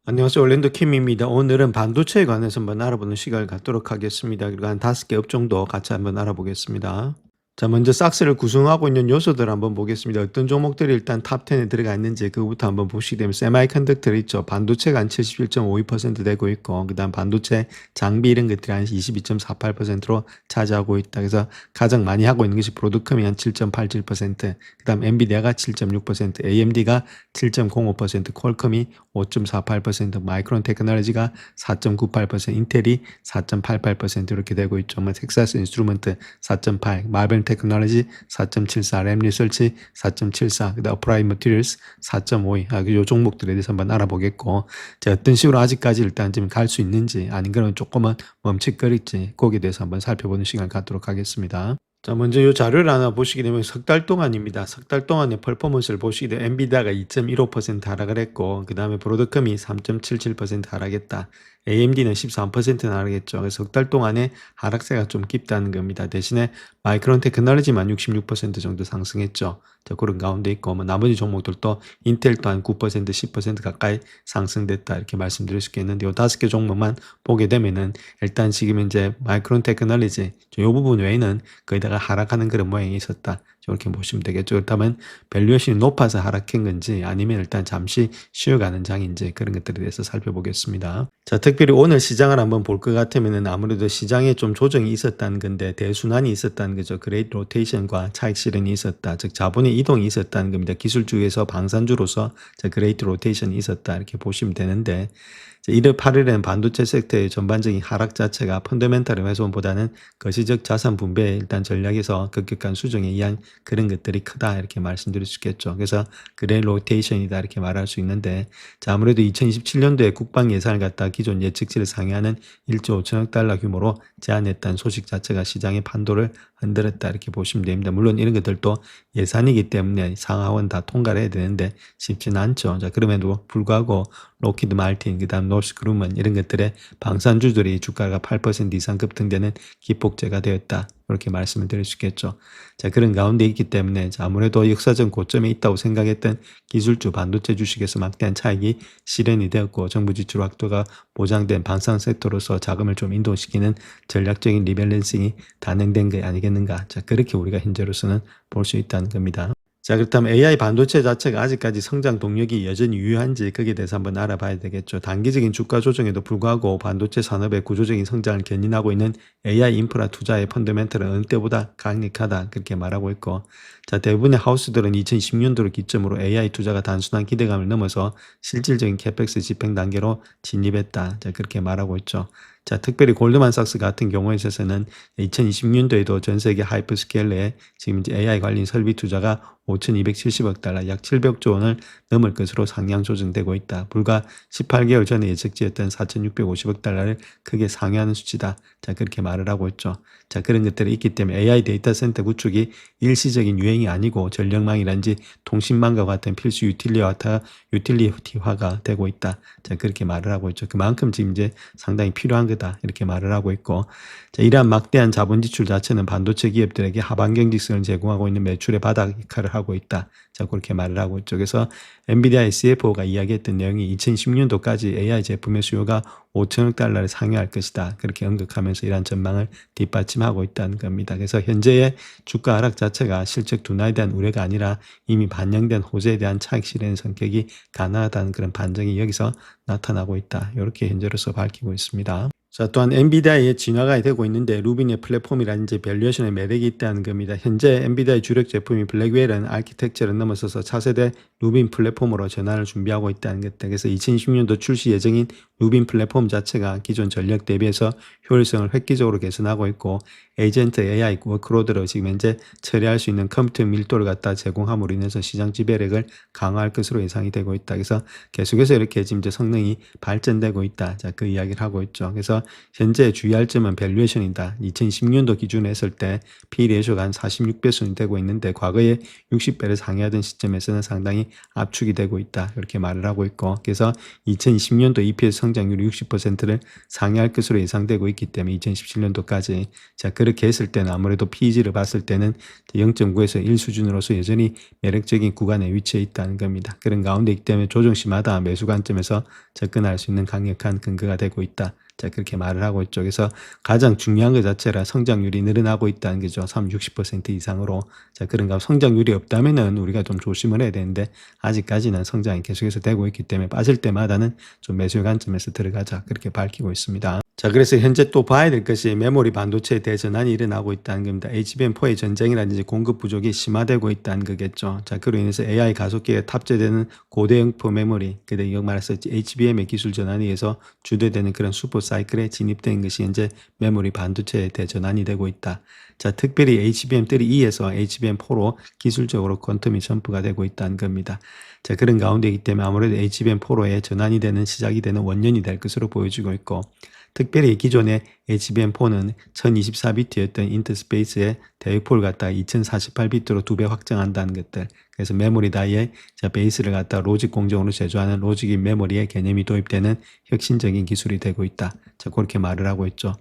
안녕하세요. 올랜도 킴입니다. 오늘은 반도체에 관해서 한번 알아보는 시간을 갖도록 하겠습니다. 그리고 한 5개 업종도 같이 한번 알아보겠습니다. 자, 먼저 삭스를 구성하고 있는 요소들을 한번 보겠습니다. 어떤 종목들이 일단 탑10에 들어가 있는지 그거부터 한번 보시게 되면 세마이컨덕터 있죠. 반도체가 한 71.52% 되고 있고, 그 다음 반도체 장비 이런 것들이 한 22.48%로 차지하고 있다. 그래서 가장 많이 하고 있는 것이 브로드컴이 한 7.87%, 그 다음 엔비디아가 7.6%, AMD가 7.05%, 퀄컴이 5.48%, 마이크론 테크놀로지가 4.98%, 인텔이 4.88% 이렇게 되고 있죠. 텍사스 인스트루먼트 4.8, 마벨 테크놀로지 4.74, 램 리서치 4.74, 그다음 어프라이 머티리얼스 4.52. 요 종목들에 대해서 한번 알아보겠고, 자, 어떤 식으로 아직까지 일단 지금 갈 수 있는지, 아닌 그러면 조금은 멈칫거릴지, 거기에 대해서 한번 살펴보는 시간 갖도록 하겠습니다. 자, 먼저 이 자료를 하나 보시게 되면 석 달 동안입니다. 석 달 동안의 퍼포먼스를 보시게 되면 엔비디아가 2.15% 하락을 했고, 그 다음에 브로드컴이 3.77% 하락했다. AMD는 13% 하락했죠. 그래서 석 달 동안에 하락세가 좀 깊다는 겁니다. 대신에 마이크론 테크놀로지만 66% 정도 상승했죠. 자, 그런 가운데 있고, 나머지 종목들도 인텔 또한 9%, 10% 가까이 상승됐다. 이렇게 말씀드릴 수 있겠는데, 이 5개 종목만 보게 되면은 일단 지금 이제 마이크론 테크놀로지, 이 부분 외에는 거기다가 하락하는 그런 모양이 있었다. 이렇게 보시면 되겠죠. 그렇다면 밸류에이션이 높아서 하락한 건지 아니면 일단 잠시 쉬어가는 장인지 그런 것들에 대해서 살펴보겠습니다. 자, 특별히 오늘 시장을 한번 볼 것 같으면은 아무래도 시장에 좀 조정이 있었다는 건데 대순환이 있었다는 거죠. 그레이트 로테이션과 차익 실현이 있었다. 즉 자본의 이동이 있었다는 겁니다. 기술주에서 방산주로서 그레이트 로테이션이 있었다. 이렇게 보시면 되는데 1월 8일에는 반도체 섹터의 전반적인 하락 자체가 펀더멘탈 훼손보다는 거시적 자산 분배 일단 전략에서 급격한 수정에 의한 그런 것들이 크다 이렇게 말씀드릴 수 있겠죠. 그래서 그레이 로테이션이다 이렇게 말할 수 있는데, 자, 아무래도 2027년도에 국방 예산을 갖다 기존 예측치를 상회하는 1조 5천억 달러 규모로 제안했다는 소식 자체가 시장의 판도를 흔들었다 이렇게 보시면 됩니다. 물론 이런 것들도 예산이기 때문에 상하원 다 통과를 해야 되는데 쉽지는 않죠. 자, 그럼에도 불구하고 로키드 말틴, 그 다음 노스그루먼 이런 것들의 방산주들이 주가가 8% 이상 급등되는 기폭제가 되었다. 이렇게 말씀을 드릴 수 있겠죠. 자, 그런 가운데 있기 때문에 아무래도 역사적 고점에 있다고 생각했던 기술주 반도체 주식에서 막대한 차익이 실현이 되었고, 정부 지출 확도가 보장된 방산 섹터로서 자금을 좀 인도시키는 전략적인 리밸런싱이 단행된 게 아니겠는가. 자, 그렇게 우리가 현재로서는 볼 수 있다는 겁니다. 자, 그렇다면 AI 반도체 자체가 아직까지 성장 동력이 여전히 유효한지 거기에 대해서 한번 알아봐야 되겠죠. 단기적인 주가 조정에도 불구하고 반도체 산업의 구조적인 성장을 견인하고 있는 AI 인프라 투자의 펀더멘털은 어느 때보다 강력하다 그렇게 말하고 있고, 자, 대부분의 하우스들은 2010년도를 기점으로 AI 투자가 단순한 기대감을 넘어서 실질적인 캐펙스 집행 단계로 진입했다. 자, 그렇게 말하고 있죠. 자, 특별히 골드만삭스 같은 경우에 있어서는 2020년도에도 전 세계 하이퍼스케일러에 지금 이제 AI 관련 설비 투자가 5,270억 달러, 약 700조 원을 넘을 것으로 상향 조정되고 있다. 불과 18개월 전에 예측지였던 4,650억 달러를 크게 상회하는 수치다. 자, 그렇게 말을 하고 있죠. 자, 그런 것들이 있기 때문에 AI 데이터 센터 구축이 일시적인 유행이 아니고 전력망이란지 통신망과 같은 필수 유틸리티화가 되고 있다. 자, 그렇게 말을 하고 있죠. 그만큼 지금 이제 상당히 필요한 거다. 이렇게 말을 하고 있고, 자, 이러한 막대한 자본 지출 자체는 반도체 기업들에게 하반 경직성을 제공하고 있는 매출의 바닥 역할을 하고 있다. 자, 그렇게 말을 하고 있죠. 그래서 엔비디아의 CFO가 이야기했던 내용이 2010년도까지 AI 제품의 수요가 5천억 달러를 상회할 것이다. 그렇게 언급하면서 이러한 전망을 뒷받침하고 있다는 겁니다. 그래서 현재의 주가 하락 자체가 실적 둔화에 대한 우려가 아니라 이미 반영된 호재에 대한 차익 실현 성격이 가능하다는 그런 반증이 여기서 나타나고 있다. 이렇게 현재로서 밝히고 있습니다. 자, 또한 엔비디아의 진화가 되고 있는데 루빈의 플랫폼이라든지 밸류에이션의 매력이 있다는 겁니다. 현재 엔비디아의 주력 제품이 블랙웰은 아키텍처를 넘어서서 차세대 루빈 플랫폼으로 전환을 준비하고 있다는 것. 그래서 2020년도 출시 예정인 루빈 플랫폼 자체가 기존 전력 대비해서 효율성을 획기적으로 개선하고 있고, 에이전트 AI 워크로드로 지금 현재 처리할 수 있는 컴퓨터 밀도를 갖다 제공함으로 인해서 시장 지배력을 강화할 것으로 예상이 되고 있다. 그래서 계속해서 이렇게 지금 이제 성능이 발전되고 있다. 자, 그 이야기를 하고 있죠. 그래서 현재 주의할 점은 밸류에이션이다. 2010년도 기준으로 했을 때 P 레이쇼가 한 46배 수준이 되고 있는데 과거에 60배를 상회하던 시점에서는 상당히 압축이 되고 있다. 이렇게 말을 하고 있고, 그래서 2020년도 EPS 성장률이 60%를 상회할 것으로 예상되고 있기 때문에 2017년도까지 자 그렇게 했을 때는 아무래도 PEG를 봤을 때는 0.9에서 1 수준으로서 여전히 매력적인 구간에 위치해 있다는 겁니다. 그런 가운데 있기 때문에 조정시마다 매수 관점에서 접근할 수 있는 강력한 근거가 되고 있다. 자 그렇게 말을 하고 있죠. 그래서 가장 중요한 것 자체라 성장률이 늘어나고 있다는 거죠. 60% 이상으로. 자 그런가 성장률이 없다면은 우리가 좀 조심을 해야 되는데 아직까지는 성장이 계속해서 되고 있기 때문에 빠질 때마다는 좀 매수 관점에서 들어가자 그렇게 밝히고 있습니다. 자 그래서 현재 또 봐야 될 것이 메모리 반도체 대전환이 일어나고 있다는 겁니다. HBM4의 전쟁이라든지 공급 부족이 심화되고 있다는 거겠죠. 자 그로 인해서 AI 가속기에 탑재되는 고대영포 메모리, 그다음에 이거 말해서 HBM의 기술 전환에 의해서 주도되는 그런 슈퍼 사이클에 진입된 것이 현재 메모리 반도체의 대전환이 되고 있다. 자 특별히 HBM3E에서 HBM4로 기술적으로 퀀텀이 점프가 되고 있다는 겁니다. 자 그런 가운데이기 때문에 아무래도 HBM4로의 전환이 되는 시작이 되는 원년이 될 것으로 보여지고 있고, 특별히 기존의 HBM4는 1024비트였던 인터스페이스의 대역폭을 갖다가 2048비트로 2배 확장한다는 것들. 그래서 메모리 다이의 베이스를 갖다 로직 공정으로 제조하는 로직인 메모리의 개념이 도입되는 혁신적인 기술이 되고 있다. 자, 그렇게 말을 하고 있죠.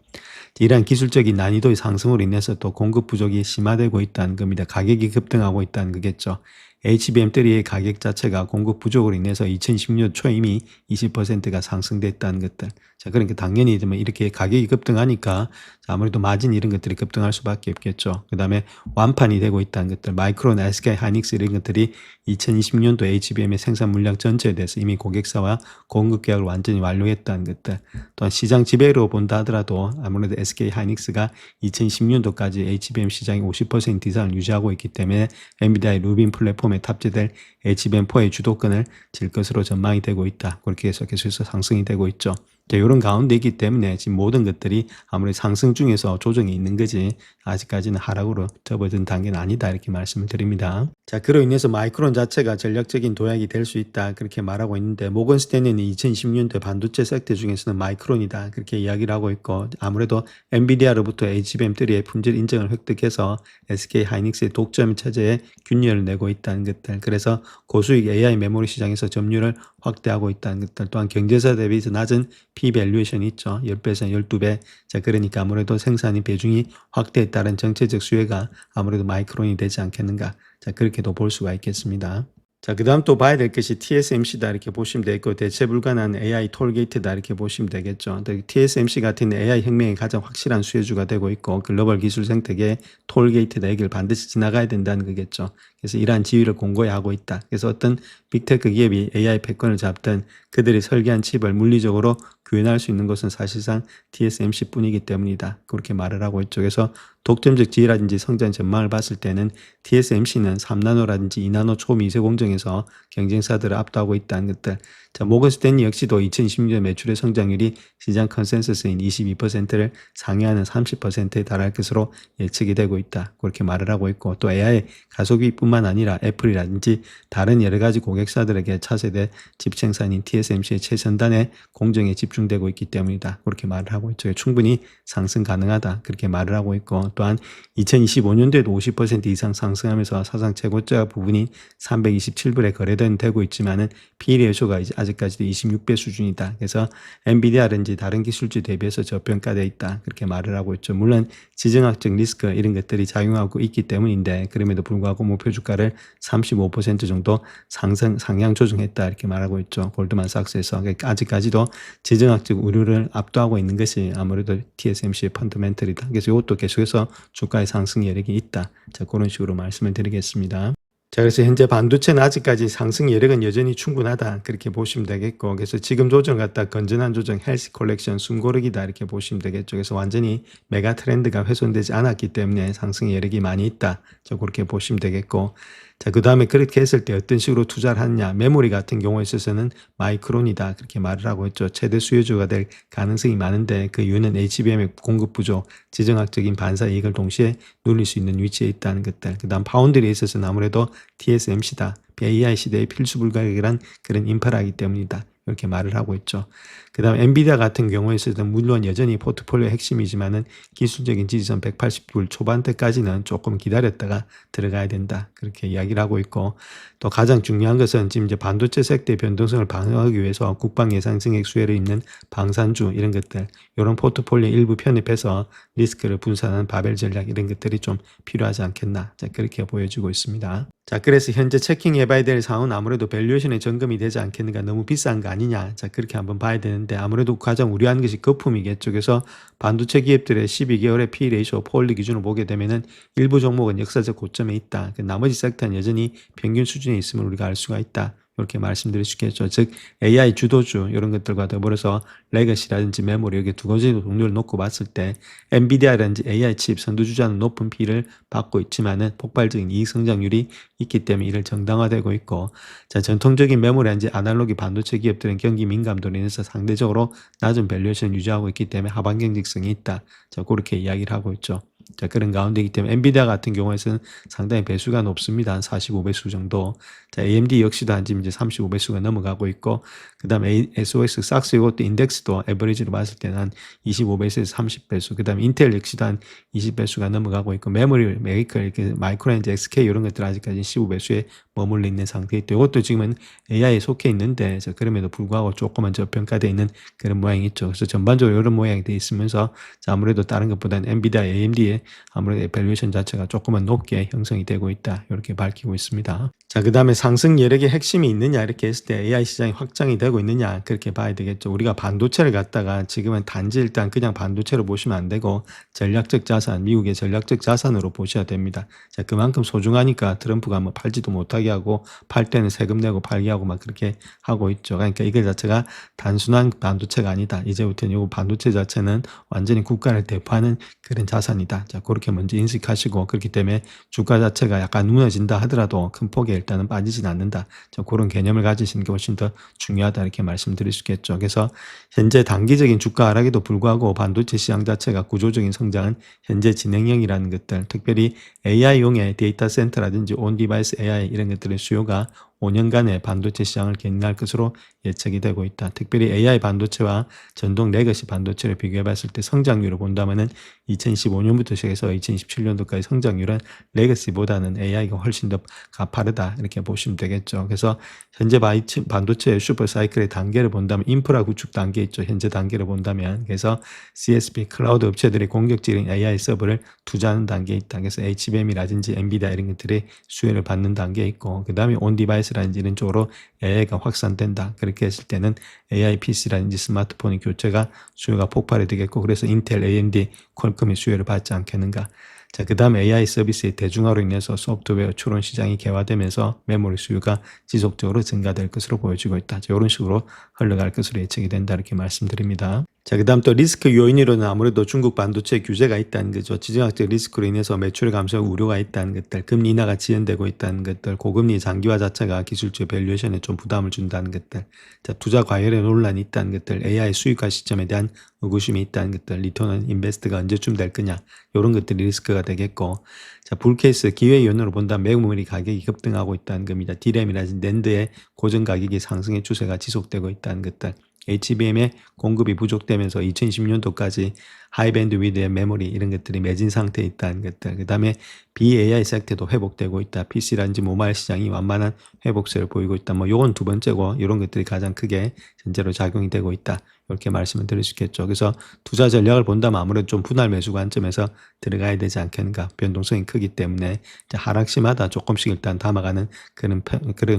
이러한 기술적인 난이도의 상승으로 인해서 또 공급 부족이 심화되고 있다는 겁니다. 가격이 급등하고 있다는 거겠죠. HBM3의 가격 자체가 공급 부족으로 인해서 2010년 초에 이미 20%가 상승됐다는 것들. 자, 그러니까 당연히 이렇게 가격이 급등하니까 아무래도 마진 이런 것들이 급등할 수밖에 없겠죠. 그 다음에 완판이 되고 있다는 것들, 마이크론, SK 하이닉스 이런 것들이 2020년도 HBM의 생산 물량 전체에 대해서 이미 고객사와 공급 계약을 완전히 완료했다는 것들. 또한 시장 지배로 본다 하더라도 아무래도 SK 하이닉스가 2010년도까지 HBM 시장의 50% 이상을 유지하고 있기 때문에 엔비디아의 루빈 플랫폼에 탑재될 HBM4의 주도권을 질 것으로 전망이 되고 있다. 그렇게 해서 계속해서 상승이 되고 있죠. 자, 이런 가운데 있기 때문에 지금 모든 것들이 아무래도 상승 중에서 조정이 있는 거지 아직까지는 하락으로 접어든 단계는 아니다 이렇게 말씀을 드립니다. 자, 그로 인해서 마이크론 자체가 전략적인 도약이 될 수 있다 그렇게 말하고 있는데, 모건 스탠리는 2020년대 반도체 섹터 중에서는 마이크론이다 그렇게 이야기를 하고 있고, 아무래도 엔비디아로부터 HBM3의 품질 인정을 획득해서 SK 하이닉스의 독점 체제에 균열을 내고 있다는 것들, 그래서 고수익 AI 메모리 시장에서 점유율을 확대하고 있다는 것들, 또한 경제사 대비해서 낮은 P 밸류에이션이 있죠. 10배에서 12배. 자, 그러니까 아무래도 생산이 비중이 확대에 따른 정체적 수혜가 아무래도 마이크론이 되지 않겠는가. 자, 그렇게도 볼 수가 있겠습니다. 자, 그 다음 또 봐야 될 것이 TSMC다 이렇게 보시면 되겠고, 대체 불가능한 AI 톨게이트다 이렇게 보시면 되겠죠. TSMC 같은 AI 혁명의 가장 확실한 수혜주가 되고 있고, 글로벌 기술 생태계의 톨게이트다 여기를 반드시 지나가야 된다는 거겠죠. 그래서 이러한 지위를 공고히 하고 있다. 그래서 어떤 빅테크 기업이 AI 패권을 잡든 그들이 설계한 칩을 물리적으로 구현할 수 있는 것은 사실상 TSMC 뿐이기 때문이다. 그렇게 말을 하고 있죠. 그래서 독점적 지위라든지 성장 전망을 봤을 때는 TSMC는 3나노라든지 2나노 초미세 공정에서 경쟁사들을 압도하고 있다는 것들. 자, 모건 스탠리 역시도 2020년 매출의 성장률이 시장 컨센서스인 22%를 상회하는 30%에 달할 것으로 예측이 되고 있다. 그렇게 말을 하고 있고, 또 AI 가속비뿐만 아니라 애플이라든지 다른 여러 가지 고객사들에게 차세대 칩 생산인 TSMC의 최선단의 공정에 집중되고 있기 때문이다. 그렇게 말을 하고 있죠. 충분히 상승 가능하다. 그렇게 말을 하고 있고, 또한 2025년도에도 50% 이상 상승하면서 사상 최고가 부분인 327불에 거래되고 있지만은 P/E 레이쇼가 아직까지도 26배 수준이다. 그래서 엔비디아라든지 다른 기술주 대비해서 저평가되어 있다. 그렇게 말을 하고 있죠. 물론 지정학적 리스크 이런 것들이 작용하고 있기 때문인데, 그럼에도 불구하고 목표 주가를 35% 정도 상향 조정했다 이렇게 말하고 있죠. 골드만삭스에서. 그러니까 아직까지도 지정학적 우려를 압도하고 있는 것이 아무래도 TSMC의 펀더멘털이다. 그래서 이것도 계속해서 주가의 상승 여력이 있다. 자, 그런 식으로 말씀을 드리겠습니다. 자, 그래서 현재 반도체는 아직까지 상승 여력은 여전히 충분하다 그렇게 보시면 되겠고, 그래서 지금 조정 갖다 건전한 조정 헬스 콜렉션 숨고르기다 이렇게 보시면 되겠죠. 그래서 완전히 메가 트렌드가 훼손되지 않았기 때문에 상승 여력이 많이 있다. 자, 그렇게 보시면 되겠고, 자, 그 다음에 그렇게 했을 때 어떤 식으로 투자를 하느냐. 메모리 같은 경우에 있어서는 마이크론이다 그렇게 말을 하고 있죠. 최대 수요주가 될 가능성이 많은데, 그 이유는 HBM의 공급 부족, 지정학적인 반사 이익을 동시에 누릴 수 있는 위치에 있다는 것들. 그 다음 파운드리에 있어서는 아무래도 TSMC다. AI 시대의 필수 불가결한 그런 인프라이기 때문이다. 이렇게 말을 하고 있죠. 그다음 엔비디아 같은 경우에서는 물론 여전히 포트폴리오 핵심이지만은 기술적인 지지선 180불 초반대까지는 조금 기다렸다가 들어가야 된다. 그렇게 이야기를 하고 있고 또 가장 중요한 것은 지금 이제 반도체 섹터의 변동성을 방어하기 위해서 국방 예상 증액 수혜를 입는 방산주 이런 것들 이런 포트폴리오 일부 편입해서 리스크를 분산하는 바벨 전략 이런 것들이 좀 필요하지 않겠나. 자, 그렇게 보여지고 있습니다. 자, 그래서 현재 체킹해봐야 될 상황은 아무래도 밸류에이션에 점검이 되지 않겠는가, 너무 비싼 거 아니냐. 자, 그렇게 한번 봐야 되는데 아무래도 가장 우려하는 것이 거품이겠죠. 그래서 반도체 기업들의 12개월의 P 레이쇼 폴리 기준으로 보게 되면은 일부 종목은 역사적 고점에 있다. 나머지 섹터는 여전히 평균 수준에 있음을 우리가 알 수가 있다. 이렇게 말씀드릴 수 있겠죠. 즉 AI 주도주 이런 것들과 더불어서 레거시라든지 메모리 이렇게 두 가지 종류를 놓고 봤을 때 엔비디아라든지 AI 칩 선두주자는 높은 P를 받고 있지만은 폭발적인 이익 성장률이 있기 때문에 이를 정당화되고 있고, 자, 전통적인 메모리라든지 아날로그 반도체 기업들은 경기 민감도로 인해서 상대적으로 낮은 밸류에이션을 유지하고 있기 때문에 하반 경직성이 있다. 자, 그렇게 이야기를 하고 있죠. 자, 그런 가운데이기 때문에 엔비디아 같은 경우에는 상당히 배수가 높습니다. 한 45배수 정도. 자, AMD 역시도 한 지금 이제 35배수가 넘어가고 있고, 그 다음에 SOX, 삭스 이것도 인덱스도 에버리지로 봤을 때는 한 25배수에서 30배수, 그 다음에 인텔 역시도 한 20배수가 넘어가고 있고, 메모리 메이커, 이렇게 마이크로렌즈, XK 이런 것들 아직까지 15배수에 머물러 있는 상태에 있고, 이것도 지금은 AI에 속해 있는데, 그럼에도 불구하고 조금은 저평가되어 있는 그런 모양이 있죠. 그래서 전반적으로 이런 모양이 되어 있으면서, 자, 아무래도 다른 것보다는 엔비디아, AMD의 아무래도 밸류에이션 자체가 조금은 높게 형성이 되고 있다. 이렇게 밝히고 있습니다. 자, 그 다음에 상승 여력의 핵심이 있느냐 이렇게 했을 때 AI 시장이 확장이 되고 있느냐 그렇게 봐야 되겠죠. 우리가 반도체를 갖다가 지금은 단지 일단 그냥 반도체로 보시면 안 되고 전략적 자산, 미국의 전략적 자산으로 보셔야 됩니다. 자, 그만큼 소중하니까 트럼프가 뭐 팔지도 못하게 하고 팔 때는 세금 내고 팔게 하고 막 그렇게 하고 있죠. 그러니까 이거 자체가 단순한 반도체가 아니다. 이제부터는 이 반도체 자체는 완전히 국가를 대표하는 그런 자산이다. 자, 그렇게 먼저 인식하시고, 그렇기 때문에 주가 자체가 약간 무너진다 하더라도 큰 폭에 일단은 빠지진 않는다. 자, 그런 개념을 가지시는 게 훨씬 더 중요하다 이렇게 말씀드릴 수 있겠죠. 그래서 현재 단기적인 주가 하락에도 불구하고 반도체 시장 자체가 구조적인 성장은 현재 진행형이라는 것들, 특별히 AI용의 데이터 센터라든지 온 디바이스 AI 이런 것들의 수요가 5년간의 반도체 시장을 견인할 것으로 예측이 되고 있다. 특별히 AI 반도체와 전동 레거시 반도체를 비교해 봤을 때 성장률을 본다면은 2015년부터 시작해서 2017년도까지 성장률은 레거시보다는 AI가 훨씬 더 가파르다 이렇게 보시면 되겠죠. 그래서 현재 반도체 슈퍼 사이클의 단계를 본다면 인프라 구축 단계 있죠. 현재 단계를 본다면 그래서 CSP 클라우드 업체들이 공격적인 AI 서버를 투자하는 단계에 있다. 그래서 HBM이라든지 엔비디아 이런 것들이 수혜를 받는 단계에 있고, 그 다음에 온 디바이스라든지 이런 쪽으로 AI가 확산된다. 그렇게 했을 때는 AI PC라든지 스마트폰의 교체가 수요가 폭발이 되겠고, 그래서 인텔, AMD, 퀄컴이 수요를 받지 않겠는가. 자, 그 다음 AI 서비스의 대중화로 인해서 소프트웨어 추론 시장이 개화되면서 메모리 수요가 지속적으로 증가될 것으로 보여지고 있다. 자, 이런 식으로 흘러갈 것으로 예측이 된다 이렇게 말씀드립니다. 자, 그 다음 또 리스크 요인으로는 아무래도 중국 반도체 규제가 있다는 거죠. 지정학적 리스크로 인해서 매출 감소 우려가 있다는 것들, 금리 인하가 지연되고 있다는 것들, 고금리 장기화 자체가 기술적 밸류에이션에 좀 부담을 준다는 것들, 자, 투자 과열의 논란이 있다는 것들, AI 수익화 시점에 대한 의구심이 있다는 것들, 리턴 인베스트가 언제쯤 될 거냐, 이런 것들이 리스크가 되겠고, 자, 불케이스 기회 요인으로 본다면 메모리 가격이 급등하고 있다는 겁니다. D램이라든지 낸드의 고정 가격이 상승의 추세가 지속되고 있다는 것들, HBM의 공급이 부족되면서 2020년도까지 하이밴드 위드의 메모리 이런 것들이 매진 상태에 있다는 것들, 그 다음에 BAI 섹터도 회복되고 있다. PC라든지 모바일 시장이 완만한 회복세를 보이고 있다. 뭐 요건 두 번째고, 이런 것들이 가장 크게 현재로 작용이 되고 있다. 이렇게 말씀을 드릴 수 있겠죠. 그래서 투자 전략을 본다면 아무래도 좀 분할 매수 관점에서 들어가야 되지 않겠는가. 변동성이 크기 때문에 하락시마다 조금씩 일단 담아가는 그런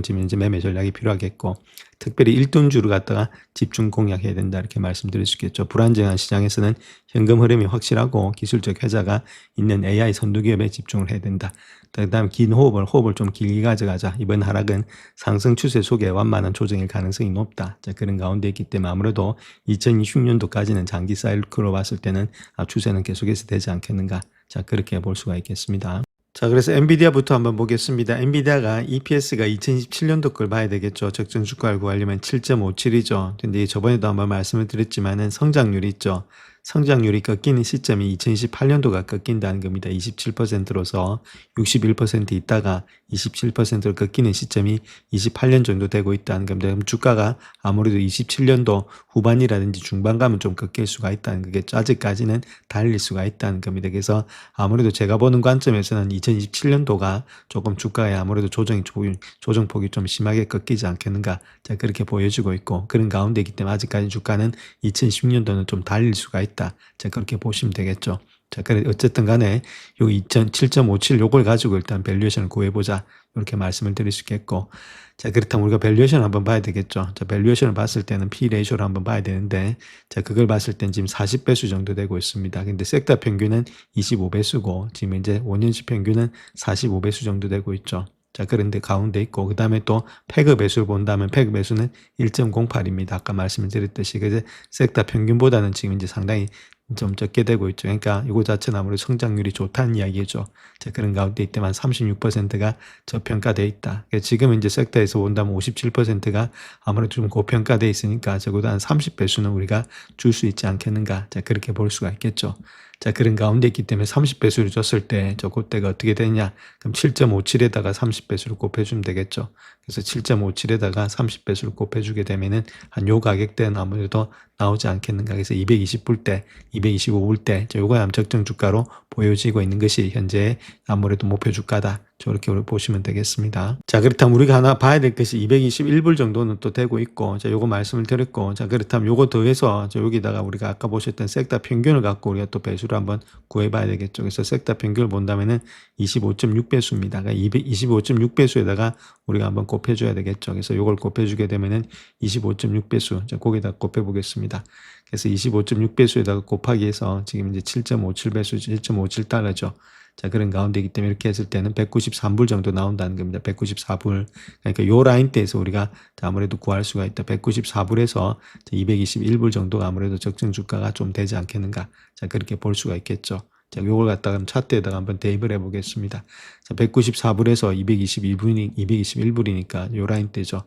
지금 이제 매매 전략이 필요하겠고, 특별히 1등주를 갖다가 집중 공략해야 된다 이렇게 말씀드릴 수 있겠죠. 불안정한 시장에서는 현금 흐름이 확실하고 기술적 회자가 있는 AI 선두 기업에 집중을 해야 된다. 그 다음에 긴 호흡을 좀 길게 가져가자. 이번 하락은 상승 추세 속에 완만한 조정일 가능성이 높다. 자, 그런 가운데 있기 때문에 아무래도 2026년도까지는 장기 사이클로 봤을 때는 추세는 계속해서 되지 않겠는가. 자, 그렇게 볼 수가 있겠습니다. 자, 그래서 엔비디아부터 한번 보겠습니다. 엔비디아가 EPS가 2017년도 걸 봐야 되겠죠. 적정 주가를 구하려면 7.57이죠. 근데 저번에도 한번 말씀을 드렸지만은 성장률이 있죠. 성장률이 꺾이는 시점이 2028년도가 꺾인다는 겁니다. 27%로서 61% 있다가 27%로 꺾이는 시점이 28년 정도 되고 있다는 겁니다. 그럼 주가가 아무래도 27년도 후반이라든지 중반 가면 좀 꺾일 수가 있다는 거겠죠. 아직까지는 달릴 수가 있다는 겁니다. 그래서 아무래도 제가 보는 관점에서는 2027년도가 조금 주가에 아무래도 조정폭이 좀 심하게 꺾이지 않겠는가. 자, 그렇게 보여지고 있고 그런 가운데이기 때문에 아직까지 주가는 2010년도는 좀 달릴 수가 있다. 자, 그렇게 보시면 되겠죠. 자, 그래 어쨌든 간에 요 7.57 요걸 가지고 일단 밸류에이션을 구해보자. 이렇게 말씀을 드릴 수 있겠고. 자, 그렇다면 우리가 밸류에이션을 한번 봐야 되겠죠. 자, 밸류에이션을 봤을 때는 P 레이쇼를 한번 봐야 되는데, 자, 그걸 봤을 땐 지금 40배수 정도 되고 있습니다. 근데 섹터 평균은 25배수고, 지금 이제 5년치 평균은 45배수 정도 되고 있죠. 자, 그런데 가운데 있고, 그 다음에 또 패그 배수를 본다면 패그 배수는 1.08입니다. 아까 말씀을 드렸듯이. 그래서 섹터 평균보다는 지금 이제 상당히 좀 적게 되고 있죠. 그러니까 이거 자체는 아무래도 성장률이 좋다는 이야기죠. 자, 그런 가운데 있지만 36%가 저평가되어 있다. 그러니까 지금 이제 섹터에서 본다면 57%가 아무래도 좀 고평가되어 있으니까 적어도 한 30배수는 우리가 줄 수 있지 않겠는가. 자, 그렇게 볼 수가 있겠죠. 자, 그런 가운데 있기 때문에 30배수를 줬을 때 저 그때가 어떻게 되냐. 그럼 7.57에다가 30배수를 곱해주면 되겠죠. 그래서 7.57에다가 30배수를 곱해주게 되면은 한 요 가격대는 아무래도 나오지 않겠는가. 그래서 220불 때, 225불 때, 요거야 적정 주가로 보여지고 있는 것이 현재 아무래도 목표 주가다. 저렇게 보시면 되겠습니다. 자, 그렇다면 우리가 하나 봐야 될 것이 221불 정도는 또 되고 있고, 자, 요거 말씀을 드렸고, 자, 그렇다면 요거 더해서 여기다가 우리가 아까 보셨던 섹터 평균을 갖고 우리가 또 배수를 한번 구해봐야 되겠죠. 그래서 섹터 평균을 본다면은 25.6배수입니다. 그러니까 25.6배수에다가 우리가 한번 곱해줘야 되겠죠. 그래서 요걸 곱해주게 되면은 25.6배수, 자, 거기다 곱해보겠습니다. 그래서 25.6배수에다가 곱하기 해서 지금 이제 7.57배수, 7.57달러죠. 자, 그런 가운데이기 때문에 이렇게 했을 때는 193불 정도 나온다는 겁니다. 194불. 그러니까 요 라인대에서 우리가 아무래도 구할 수가 있다. 194불에서 221불 정도가 아무래도 적정 주가가 좀 되지 않겠는가. 자, 그렇게 볼 수가 있겠죠. 자, 요걸 갖다가 차트에다가 한번 대입을 해 보겠습니다. 자, 194불에서 221불이니까 요 라인대죠.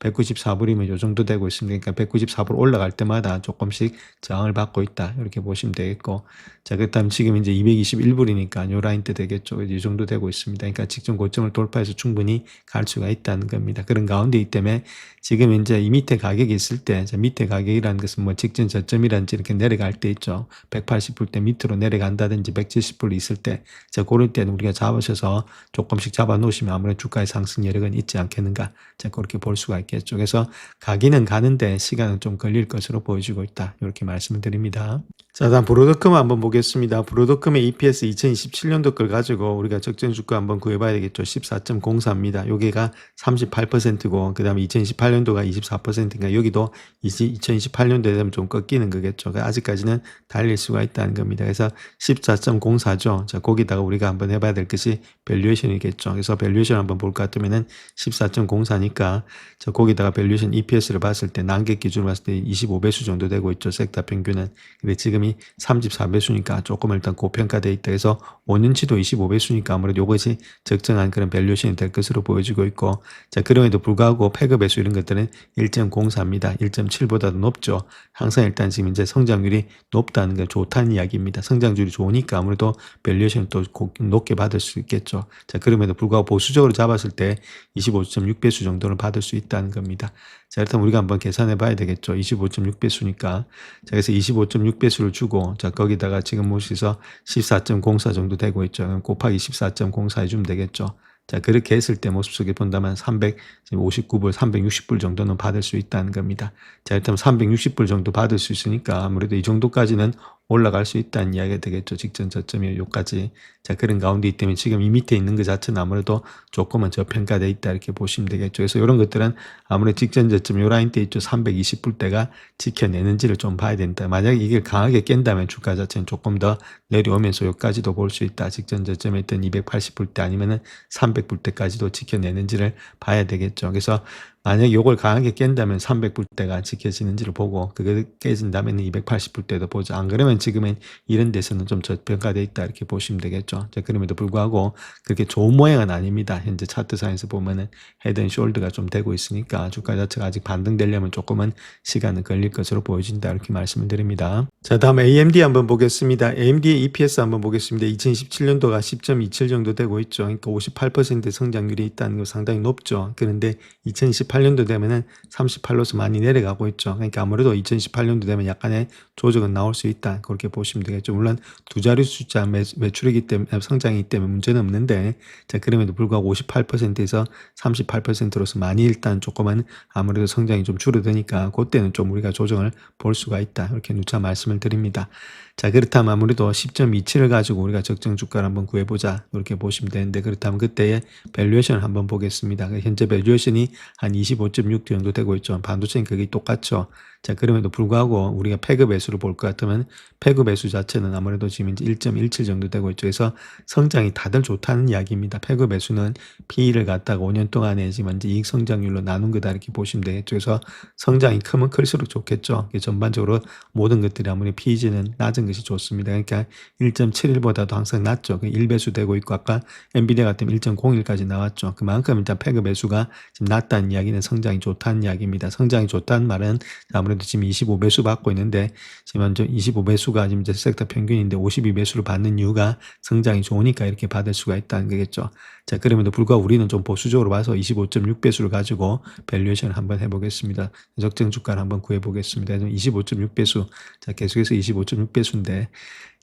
194불이면 요 정도 되고 있습니다. 그러니까 194불 올라갈 때마다 조금씩 저항을 받고 있다. 이렇게 보시면 되겠고. 자, 그렇다면 지금 이제 221불이니까 요 라인 때 되겠죠. 이 정도 되고 있습니다. 그러니까 직전 고점을 돌파해서 충분히 갈 수가 있다는 겁니다. 그런 가운데이기 때문에 지금 이제 이 밑에 가격이 있을 때, 자, 밑에 가격이라는 것은 뭐 직전 저점이라든지 이렇게 내려갈 때 있죠. 180불 때 밑으로 내려간다든지 170불 있을 때, 자, 그럴 때는 우리가 잡으셔서 조금씩 잡아 놓으시면 아무래도 주가의 상승 여력은 있지 않겠는가. 자, 그렇게 볼 수가 있겠죠. 그래서 가기는 가는데 시간은 좀 걸릴 것으로 보여지고 있다. 이렇게 말씀을 드립니다. 자, 다음 브로드컴 한번 보겠습니다. 브로드컴의 EPS 2027년도 걸 가지고 우리가 적정 주가 한번 구해봐야 되겠죠. 14.04입니다. 여기가 38%고 그 다음에 2018년도가 24%니까 여기도 2028년도에 되면 좀 꺾이는 거겠죠. 아직까지는 달릴 수가 있다는 겁니다. 그래서 14.04죠. 자, 거기다가 우리가 한번 해봐야 될 것이 밸류에이션이겠죠. 그래서 밸류에이션 한번 볼 것 같으면은 14.04니까 자, 거기다가 밸류에이션 EPS를 봤을 때 난객 기준으로 봤을 때 25배수 정도 되고 있죠. 섹터 평균은. 근데 지금이 34배수니까 조금 일단 고평가되어 있다 해서 5년치도 25배수니까 아무래도 이것이 적정한 그런 밸류에이션이 될 것으로 보여지고 있고, 자, 그럼에도 불구하고 패그 배수 이런 것들은 1.04입니다. 1.7보다도 높죠. 항상 일단 지금 이제 성장률이 높다는 게 좋다는 이야기입니다. 성장률이 좋으니까 아무래도 밸류에이션을 또 높게 받을 수 있겠죠. 자, 그럼에도 불구하고 보수적으로 잡았을 때 25.6배수 정도는 받을 수 있다는 겁니다. 자, 일단 우리가 한번 계산해 봐야 되겠죠. 25.6배수니까. 자, 그래서 25.6배수를 주고, 자, 거기다가 지금 모시서 14.04 정도 되고 있죠. 그럼 곱하기 14.04 해주면 되겠죠. 자, 그렇게 했을 때 모습 속에 본다면 359불, 360불 정도는 받을 수 있다는 겁니다. 자, 일단 360불 정도 받을 수 있으니까 아무래도 이 정도까지는 올라갈 수 있다는 이야기가 되겠죠. 직전 저점이 요까지. 자, 그런 가운데이기 때문에 지금 이 밑에 있는 것 자체는 아무래도 조금은 저평가되어 있다 이렇게 보시면 되겠죠. 그래서 이런 것들은 아무래도 직전 저점 요 라인 때 있죠. 320불대가 지켜내는지를 좀 봐야 된다. 만약에 이게 강하게 깬다면 주가 자체는 조금 더 내려오면서 요까지도 볼 수 있다. 직전 저점에 있던 280불대 아니면은 300불대까지도 지켜내는지를 봐야 되겠죠. 그래서 만약에 요걸 강하게 깬다면 300불대가 지켜지는지를 보고 그게 깨진다면 280불대도 보죠. 안 그러면 지금은 이런 데서는 좀 저평가돼 있다 이렇게 보시면 되겠죠. 자, 그럼에도 불구하고 그렇게 좋은 모양은 아닙니다. 현재 차트상에서 보면은 헤드 앤 숄더가 좀 되고 있으니까 주가 자체가 아직 반등되려면 조금은 시간은 걸릴 것으로 보여진다 이렇게 말씀을 드립니다. 자, 다음 AMD 한번 보겠습니다. AMD의 EPS 한번 보겠습니다. 2017년도가 10.27 정도 되고 있죠. 그러니까 58% 성장률이 있다는 거 상당히 높죠. 그런데 2018년도 되면은 38로서 많이 내려가고 있죠. 그러니까 아무래도 2018년도 되면 약간의 조정은 나올 수 있다. 그렇게 보시면 되겠죠. 물론 두 자릿수 숫자 매출이기 때문에 성장이기 때문에 문제는 없는데 자, 그럼에도 불구하고 58%에서 38%로서 많이 일단 조금은 아무래도 성장이 좀 줄어드니까 그때는 좀 우리가 조정을 볼 수가 있다. 이렇게 누차 말씀을 드립니다. 자, 그렇다면 아무래도 10.27을 가지고 우리가 적정 주가를 한번 구해보자. 이렇게 보시면 되는데 그렇다면 그때의 밸류에이션을 한번 보겠습니다. 현재 밸류에이션이 한 25.6 정도 되고 있죠. 반도체는 그게 똑같죠. 자, 그럼에도 불구하고 우리가 패그 배수를 볼 것 같으면 패그 배수 자체는 아무래도 지금 이제 1.17 정도 되고 있죠. 그래서 성장이 다들 좋다는 이야기입니다. 패그 배수는 PE를 갖다가 5년 동안에 지금 이제 이익 성장률로 나눈 거다 이렇게 보시면 되겠죠. 그래서 성장이 크면 클수록 좋겠죠. 전반적으로 모든 것들이 아무리 PEG는 낮은 것이 좋습니다. 그러니까 1.71보다도 항상 낮죠. 1배수 되고 있고 아까 엔비디아 같으면 1.01까지 나왔죠. 그만큼 일단 패그 배수가 지금 낮다는 이야기는 성장이 좋다는 이야기입니다. 성장이 좋다는 말은 아무래도 지금 25배수 받고 있는데 지금 현재 25배수가 지금 이제 섹터 평균인데 52배수를 받는 이유가 성장이 좋으니까 이렇게 받을 수가 있다는 거겠죠. 자, 그럼에도 불구하고 우리는 좀 보수적으로 봐서 25.6배수를 가지고 밸류에이션을 한번 해보겠습니다. 적정 주가를 한번 구해보겠습니다. 25.6배수. 자, 계속해서 25.6배수인데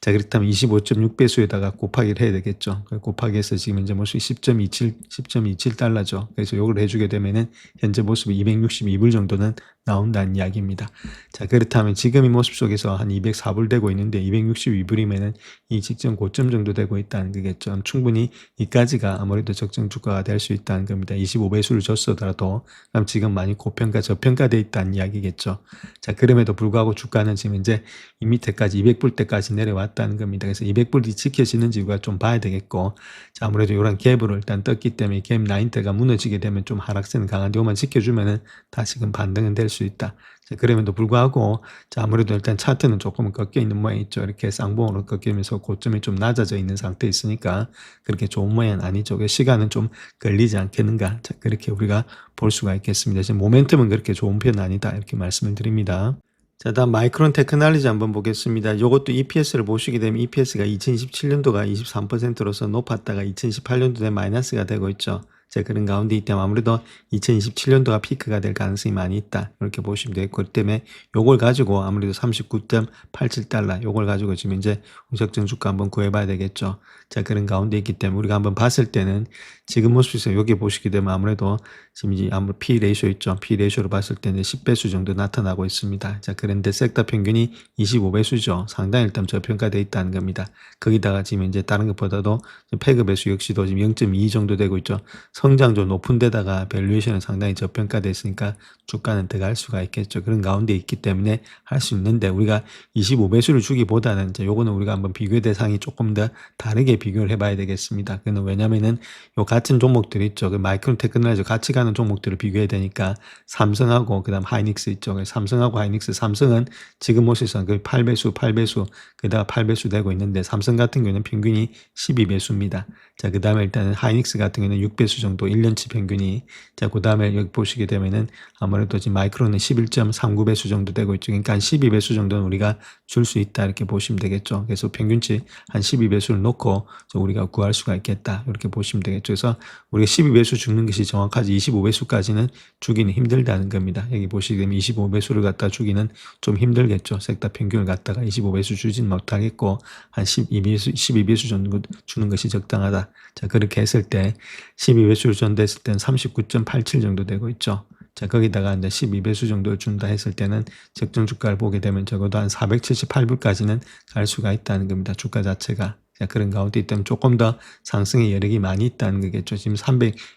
자, 그렇다면 25.6배수에다가 곱하기를 해야 되겠죠. 곱하기 해서 지금 현재 모습이 10.27달러죠. 그래서 요걸 해주게 되면은 현재 모습이 262불 정도는 나온다는 이야기입니다. 자, 그렇다면 지금 이 모습 속에서 한 204불 되고 있는데 262불이면은 이 직전 고점 정도 되고 있다는 거겠죠. 충분히 이까지가 아무래도 적정 주가가 될 수 있다는 겁니다. 25배수를 줬어더라도 그럼 지금 많이 고평가, 저평가돼 있다는 이야기겠죠. 자, 그럼에도 불구하고 주가는 지금 이제 이 밑에까지 200불대까지 내려왔다는 겁니다. 그래서 200불이 지켜지는지 우리가 좀 봐야 되겠고, 자, 아무래도 이런 갭으로 일단 떴기 때문에 갭 라인대가 무너지게 되면 좀 하락세는 강한데 요만 지켜주면은 다시금 반등은 될 수 있다. 자, 그럼에도 불구하고 자, 아무래도 일단 차트는 조금 꺾여 있는 모양이 있죠. 이렇게 쌍봉으로 꺾이면서 고점이 좀 낮아져 있는 상태에 있으니까 그렇게 좋은 모양은 아니죠. 시간은 좀 걸리지 않겠는가. 자, 그렇게 우리가 볼 수가 있겠습니다. 지금 모멘텀은 그렇게 좋은 편은 아니다. 이렇게 말씀을 드립니다. 자, 다음 마이크론 테크놀로지 한번 보겠습니다. 이것도 EPS를 보시게 되면 EPS가 2017년도가 23%로서 높았다가 2018년도에 마이너스가 되고 있죠. 자, 그런 가운데 있기 때문에 아무래도 2027년도가 피크가 될 가능성이 많이 있다. 이렇게 보시면 되겠고, 그렇기 때문에 요걸 가지고 아무래도 39.87달러, 요걸 가지고 지금 이제 적정 주가 한번 구해봐야 되겠죠. 자, 그런 가운데 있기 때문에 우리가 한번 봤을 때는 지금 모습에서 여기 보시게 되면 아무래도 지금 이제 아무래도 P 레이쇼 있죠. P 레이쇼로 봤을 때는 10배수 정도 나타나고 있습니다. 자, 그런데 섹터 평균이 25배수죠. 상당히 일단 저평가되어 있다는 겁니다. 거기다가 지금 이제 다른 것보다도 패그 배수 역시도 지금 0.2 정도 되고 있죠. 성장도 높은 데다가 밸류에이션은 상당히 저평가되어 있으니까 주가는 더 갈 수가 있겠죠. 그런 가운데 있기 때문에 할 수 있는데 우리가 25배수를 주기보다는 이제 요거는 우리가 한번 비교 대상이 조금 더 다르게 비교를 해봐야 되겠습니다. 그는 왜냐면은 요 같은 종목들 있죠. 그 마이크론 테크놀로지 같이 가는 종목들을 비교해야 되니까 삼성하고 그다음 하이닉스 있죠. 삼성하고 하이닉스, 삼성은 지금 모습에서 그 8배수 그다가 8배수 되고 있는데 삼성 같은 경우는 평균이 12배수입니다. 자, 그다음에 일단은 하이닉스 같은 경우는 6배수 정도 1년치 평균이 자, 그다음에 여기 보시게 되면은 아무래도 지금 마이크론은 11.39배수 정도 되고 있죠. 그러니까 한 12배수 정도는 우리가 줄 수 있다 이렇게 보시면 되겠죠. 그래서 평균치 한 12배수를 놓고 우리가 구할 수가 있겠다 이렇게 보시면 되겠죠. 그래서 우리가 12배수 주는 것이 정확하지 25배수까지는 주기는 힘들다는 겁니다. 여기 보시게 되면 25배수를 갖다 주기는 좀 힘들겠죠. 섹터 평균을 갖다가 25배수 주진 못하겠고 한 12배수 정도 주는 것이 적당하다. 자, 그렇게 했을 때 12배수를 전됐을 때는 39.87 정도 되고 있죠. 자, 거기다가 이제 12배수 정도를 준다 했을 때는 적정 주가를 보게 되면 적어도 한 478불까지는 갈 수가 있다는 겁니다. 주가 자체가. 자, 그런 가운데 있다면 조금 더 상승의 여력이 많이 있다는 거겠죠. 지금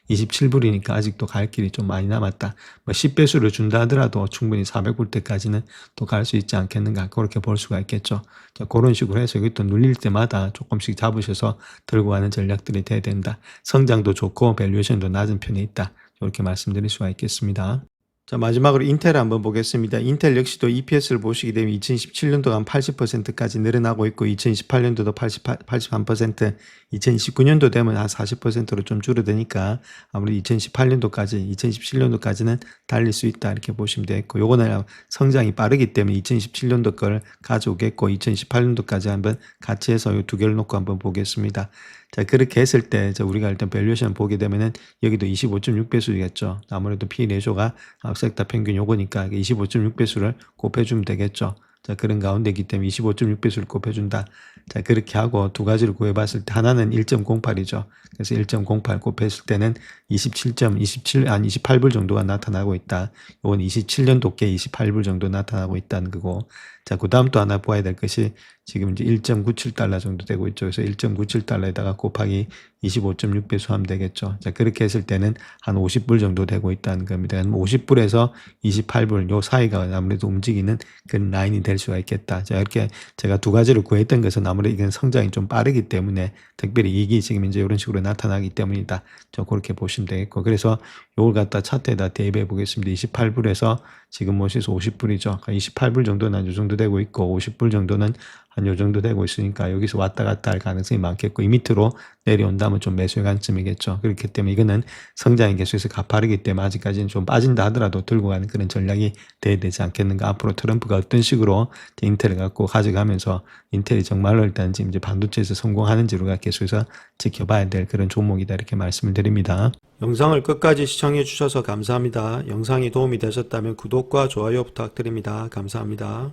327불이니까 아직도 갈 길이 좀 많이 남았다. 뭐 10배수를 준다 하더라도 충분히 400불대까지는 또 갈 수 있지 않겠는가. 그렇게 볼 수가 있겠죠. 자, 그런 식으로 해서 여기 또 눌릴 때마다 조금씩 잡으셔서 들고 가는 전략들이 돼야 된다. 성장도 좋고 밸류에이션도 낮은 편에 있다. 이렇게 말씀드릴 수가 있겠습니다. 자, 마지막으로 인텔 한번 보겠습니다. 인텔 역시도 EPS를 보시게 되면 2017년도가 한 80%까지 늘어나고 있고 2018년도도 83%, 2019년도 되면 한 40%로 좀 줄어드니까 아무래도 2018년도까지, 2017년도까지는 달릴 수 있다 이렇게 보시면 되겠고, 요거는 성장이 빠르기 때문에 2017년도 걸 가져오겠고 2018년도까지 한번 같이 해서 이 두 개를 놓고 한번 보겠습니다. 자, 그렇게 했을 때 우리가 일단 밸류에이션 보게 되면은 여기도 25.6배수겠죠. 아무래도 P 레쇼가 섹터 평균 요거니까 25.6배수를 곱해주면 되겠죠. 자, 그런 가운데이기 때문에 25.6배수를 곱해준다. 자, 그렇게 하고 두 가지를 구해봤을 때 하나는 1.08이죠. 그래서 1.08 곱했을 때는 28불 정도가 나타나고 있다. 요건 27년도께 28불 정도 나타나고 있다는 거고. 자, 그 다음 또 하나 보아야 될 것이 지금 이제 1.97달러 정도 되고 있죠. 그래서 1.97달러에다가 곱하기 25.6배수 하면 되겠죠. 자, 그렇게 했을 때는 한 50불 정도 되고 있다는 겁니다. 50불에서 28불 요 사이가 아무래도 움직이는 그런 라인이 될 수가 있겠다. 자, 이렇게 제가 두 가지를 구했던 것은 아무래도 이건 성장이 좀 빠르기 때문에 특별히 이익이 지금 이제 이런 식으로 나타나기 때문이다. 저 그렇게 보시면 되겠고. 그래서 요걸 갖다 차트에다 대입해 보겠습니다. 28불에서 지금 뭐시서 50불이죠. 28불 정도는 이 정도 되고 있고 50불 정도는 한 요 정도 되고 있으니까 여기서 왔다 갔다 할 가능성이 많겠고, 이 밑으로 내려온다면 좀 매수의 관점이겠죠. 그렇기 때문에 이거는 성장이 계속해서 가파르기 때문에 아직까지는 좀 빠진다 하더라도 들고 가는 그런 전략이 돼야 되지 않겠는가. 앞으로 트럼프가 어떤 식으로 인텔을 갖고 가져가면서 인텔이 정말로 일단 지금 이제 반도체에서 성공하는지를 계속해서 지켜봐야 될 그런 종목이다 이렇게 말씀을 드립니다. 영상을 끝까지 시청해 주셔서 감사합니다. 영상이 도움이 되셨다면 구독과 좋아요 부탁드립니다. 감사합니다.